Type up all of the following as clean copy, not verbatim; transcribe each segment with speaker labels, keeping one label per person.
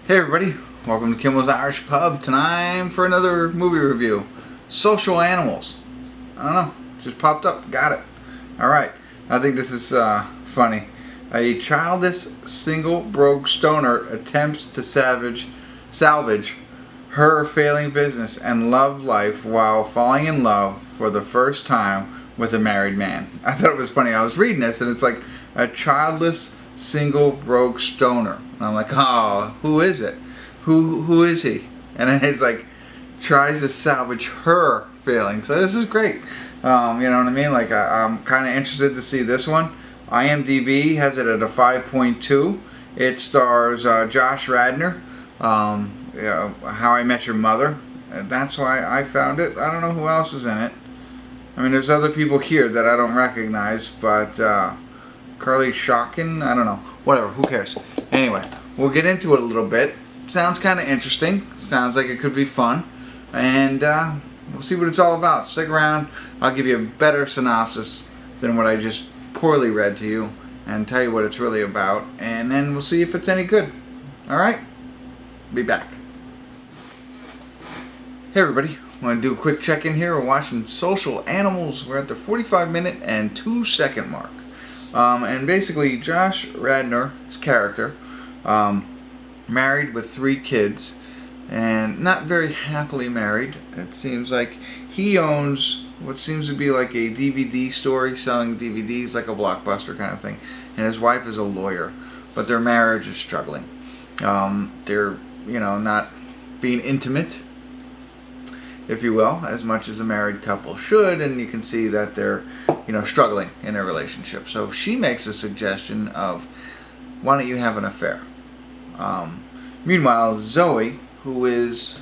Speaker 1: Hey everybody, welcome to Kimmel's Irish Pub. Time for another movie review. Social Animals. I don't know, just popped up, got it. Alright, I think this is funny. A childless, single, broke stoner attempts to salvage her failing business and love life while falling in love for the first time with a married man. I thought it was funny. I was reading this and it's like a childless, single, broke stoner. And I'm like, oh, who is it? Who is he? And then it's like, tries to salvage her failing. So this is great. You know what I mean? Like, I'm kind of interested to see this one. IMDb has it at a 5.2. It stars Josh Radnor, How I Met Your Mother. That's why I found it. I don't know who else is in it. I mean, there's other people here that I don't recognize, but Carly Chaikin, I don't know. Whatever, who cares? Anyway, we'll get into it a little bit. Sounds kind of interesting. Sounds like it could be fun. And we'll see what it's all about. Stick around. I'll give you a better synopsis than what I just poorly read to you and tell you what it's really about. And then we'll see if it's any good. Alright? Be back. Hey everybody. I want to do a quick check-in here. We're watching Social Animals. We're at the 45-minute and 2-second mark. And basically, Josh Radnor's character, married with 3 kids, and not very happily married. It seems like he owns what seems to be like a DVD store, selling DVDs, like a Blockbuster kind of thing. And his wife is a lawyer, but their marriage is struggling. They're, not being intimate, if you will, as much as a married couple should, and you can see that they're, struggling in their relationship. So she makes a suggestion of, why don't you have an affair? Meanwhile, Zoe, who is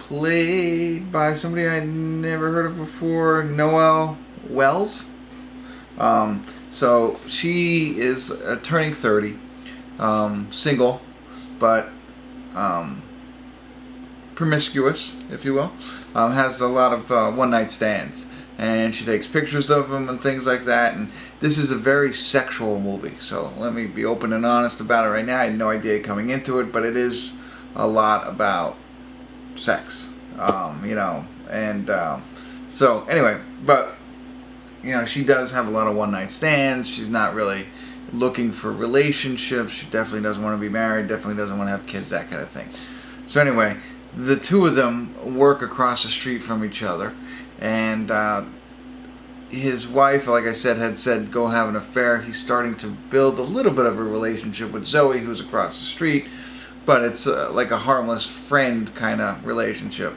Speaker 1: played by somebody I'd never heard of before, Noël Wells. So she is turning 30, single, but promiscuous, if you will. Has a lot of one-night stands, and she takes pictures of them and things like that. And this is a very sexual movie, so let me be open and honest about it right now. I had no idea coming into it, but it is a lot about sex, so anyway, but she does have a lot of one-night stands. She's not really looking for relationships. She definitely doesn't want to be married, definitely doesn't want to have kids, that kind of thing. So anyway, the two of them work across the street from each other, and his wife, like I said, had said go have an affair. He's starting to build a little bit of a relationship with Zoe, who's across the street, but it's like a harmless friend kind of relationship,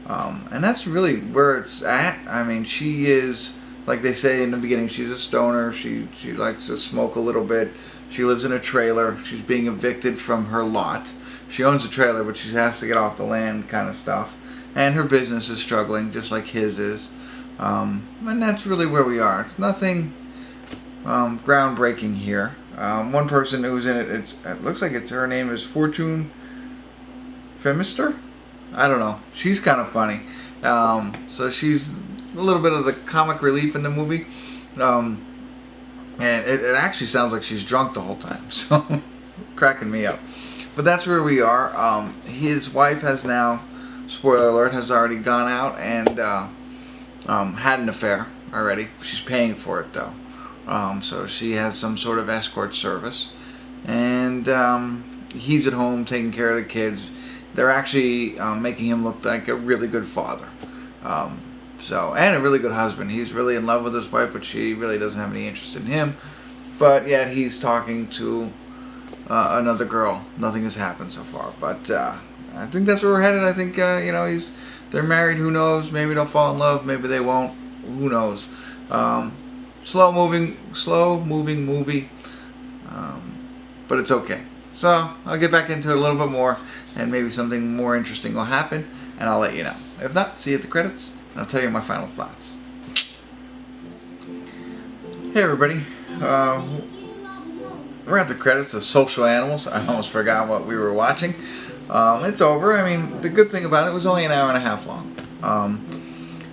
Speaker 1: and that's really where it's at. I mean, she is, like they say in the beginning, she's a stoner. She likes to smoke a little bit. She lives in a trailer. She's being evicted from her lot. She owns a trailer, but she has to get off the land kind of stuff. And her business is struggling, just like his is. And that's really where we are. It's nothing groundbreaking here. One person who's in it, it looks like her name is Fortune Femister? I don't know. She's kind of funny. So she's a little bit of the comic relief in the movie. And it actually sounds like she's drunk the whole time. So, cracking me up. But that's where we are. His wife has now, spoiler alert, has already gone out and had an affair already. She's paying for it though. So she has some sort of escort service. And he's at home taking care of the kids. They're actually making him look like a really good father. And a really good husband. He's really in love with his wife, but she really doesn't have any interest in him. But yet he's talking to another girl. Nothing has happened so far, but I think that's where we're headed. I think they're married. Who knows? Maybe they'll fall in love. Maybe they won't. Who knows? Slow moving movie, but it's okay. So I'll get back into it a little bit more, and maybe something more interesting will happen, and I'll let you know. If not, see you at the credits, and I'll tell you my final thoughts. Hey everybody. We're at the credits of Social Animals. I almost forgot what we were watching. It's over. I mean, the good thing about it was only an hour and a half long.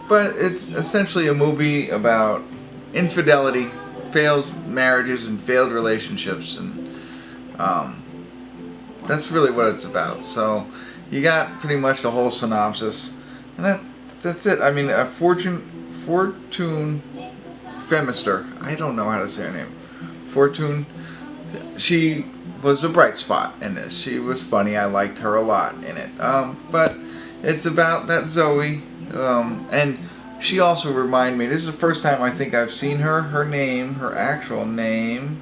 Speaker 1: But it's essentially a movie about infidelity, failed marriages, and failed relationships. And That's really what it's about. So you got pretty much the whole synopsis, and that's it. I mean, a Fortune Femister. I don't know how to say her name. Fortune. She was a bright spot in this. She was funny. I liked her a lot in it. But it's about that Zoe, and she also reminded me. This is the first time I think I've seen her. Her name, her actual name,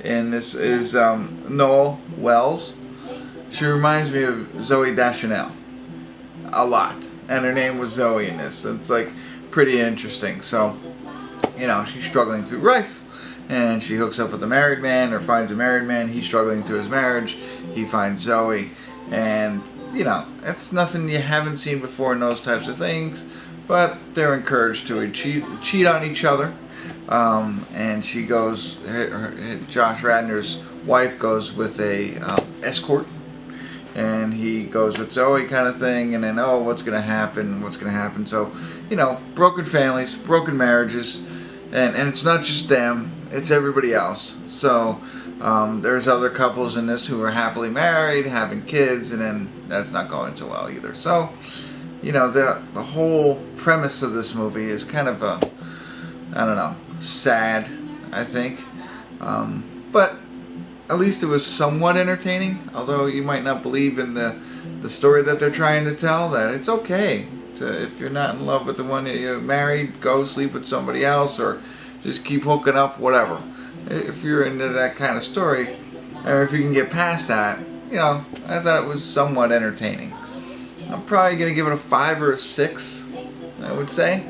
Speaker 1: and this is Noël Wells. She reminds me of Zoe Deschanel a lot, and her name was Zoe in this. It's like pretty interesting. So, you know, she's struggling through life, and she hooks up with a married man, or finds a married man. He's struggling through his marriage. He finds Zoe, and you know, it's nothing you haven't seen before in those types of things. But they're encouraged to cheat on each other. And she goes, Josh Radnor's wife goes with a escort, and he goes with Zoe, kind of thing. And then, oh, what's going to happen? What's going to happen? So, you know, broken families, broken marriages, and it's not just them, it's everybody else. So there's other couples in this who are happily married, having kids, and then that's not going so well either. So, you know, the whole premise of this movie is kind of a, I don't know, sad, I think. But at least it was somewhat entertaining, although you might not believe in the story that they're trying to tell, that it's okay to, if you're not in love with the one that you're married, go sleep with somebody else, or just keep hooking up, whatever. If you're into that kind of story, or if you can get past that, you know, I thought it was somewhat entertaining. I'm probably going to give it a 5 or a 6, I would say.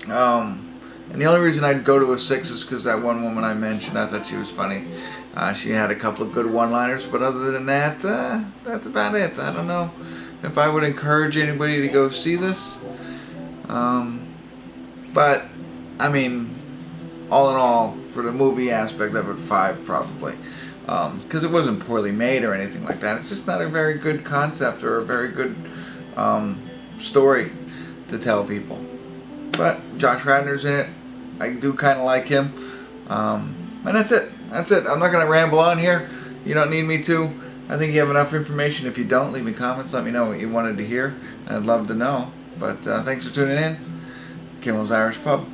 Speaker 1: And the only reason I'd go to a 6 is because that one woman I mentioned, I thought she was funny. She had a couple of good one-liners, but other than that, that's about it. I don't know if I would encourage anybody to go see this. But, I mean, all in all, for the movie aspect of it, 5 probably. Because it wasn't poorly made or anything like that. It's just not a very good concept or a very good story to tell people. But Josh Radnor's in it. I do kind of like him. And that's it. That's it. I'm not going to ramble on here. You don't need me to. I think you have enough information. If you don't, leave me comments. Let me know what you wanted to hear. I'd love to know. But thanks for tuning in. Kimmel's Irish Pub.